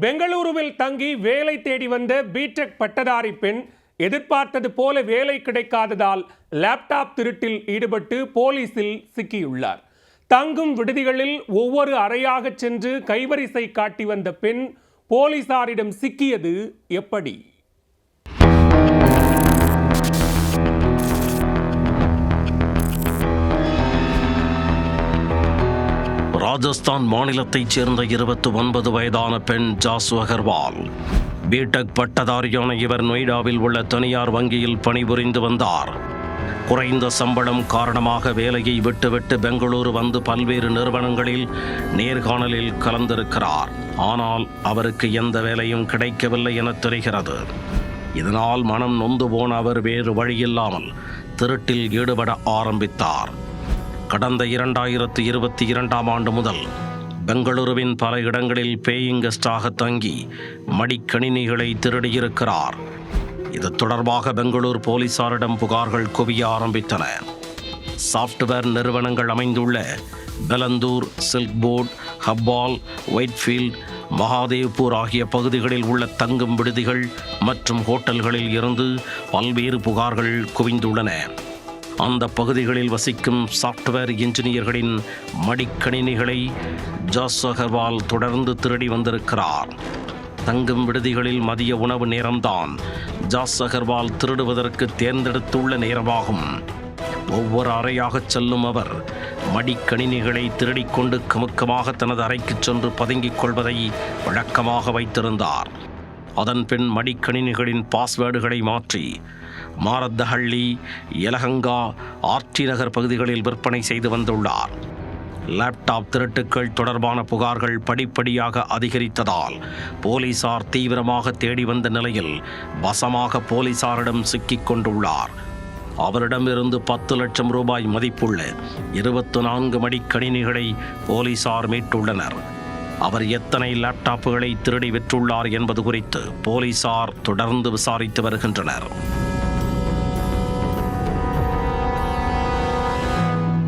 பெங்களூருவில் தங்கி வேலை தேடி வந்த பிடெக் பட்டதாரி பெண் எதிர்பார்த்தது போல வேலை கிடைக்காததால் லேப்டாப் திருட்டில் ஈடுபட்டு போலீசில் சிக்கியுள்ளார். தங்கும் விடுதிகளில் ஒவ்வொரு அறையாக சென்று கைவரிசை காட்டி வந்த பெண் போலீசாரிடம் சிக்கியது எப்படி? ராஜஸ்தான் மாநிலத்தைச் சேர்ந்த 29 வயதான பெண் ஜாசு அகர்வால். பிடெக் பட்டதாரியான இவர் நொய்டாவில் உள்ள தனியார் வங்கியில் பணிபுரிந்து வந்தார். குறைந்த சம்பளம் காரணமாக வேலையை விட்டுவிட்டு பெங்களூரு வந்து பல்வேறு நிறுவனங்களில் நேர்காணலில் கலந்திருக்கிறார். ஆனால் அவருக்கு எந்த வேலையும் கிடைக்கவில்லை என தெரிகிறது. இதனால் மனம் நொந்து போன அவர் வேறு வழியில்லாமல் திருட்டில் ஈடுபட ஆரம்பித்தார். கடந்த 2022ஆம் ஆண்டு முதல் பெங்களூருவின் பல இடங்களில் பேயிங் கெஸ்டாக தங்கி மடிக்கணினிகளை திருடியிருக்கிறார். இது தொடர்பாக பெங்களூர் போலீசாரிடம் புகார்கள் குவிய ஆரம்பித்தன. சாஃப்ட்வேர் நிறுவனங்கள் அமைந்துள்ள பெலந்தூர், சில்க் போர்ட், ஹப்பால், ஒயிட்ஃபீல்ட், மகாதேவ்பூர் ஆகிய பகுதிகளில் உள்ள தங்கும் விடுதிகள் மற்றும் ஹோட்டல்களில் இருந்து பல்வேறு புகார்கள் குவிந்துள்ளன. அந்த பகுதிகளில் வசிக்கும் சாஃப்ட்வேர் இன்ஜினியர்களின் மடிக்கணினிகளை ஜாசு அகர்வால் தொடர்ந்து திருடி வந்திருக்கிறார். தங்கும் விடுதிகளில் மதிய உணவு நேரம்தான் ஜாசு அகர்வால் திருடுவதற்கு தேர்ந்தெடுத்துள்ள நேரமாகும். ஒவ்வொரு அறையாக செல்லும் அவர் மடிக்கணினிகளை திருடிக்கொண்டு கமுக்கமாக தனது அறைக்கு சென்று பதுங்கிக் கொள்வதை வழக்கமாக வைத்திருந்தார். அதன் பின் மடிக்கணினிகளின் பாஸ்வேர்டுகளை மாற்றி மாரத்தஹள்ளி, யலஹங்கா, ஆர்டி நகர் பகுதிகளில் விற்பனை செய்து வந்துள்ளார். லேப்டாப் திருட்டுக்கள் தொடர்பான புகார்கள் படிப்படியாக அதிகரித்ததால் போலீசார் தீவிரமாக தேடி வந்த நிலையில் வசமாக போலீசாரிடம் சிக்கிக் கொண்டுள்ளார். அவரிடமிருந்து 10 லட்சம் ரூபாய் மதிப்புள்ள 24 மடிக்கணினிகளை போலீசார் மீட்டுள்ளனர். அவர் எத்தனை லேப்டாப்புகளை திருடி விற்றுள்ளார் என்பது குறித்து போலீசார் தொடர்ந்து விசாரித்து வருகின்றனர்.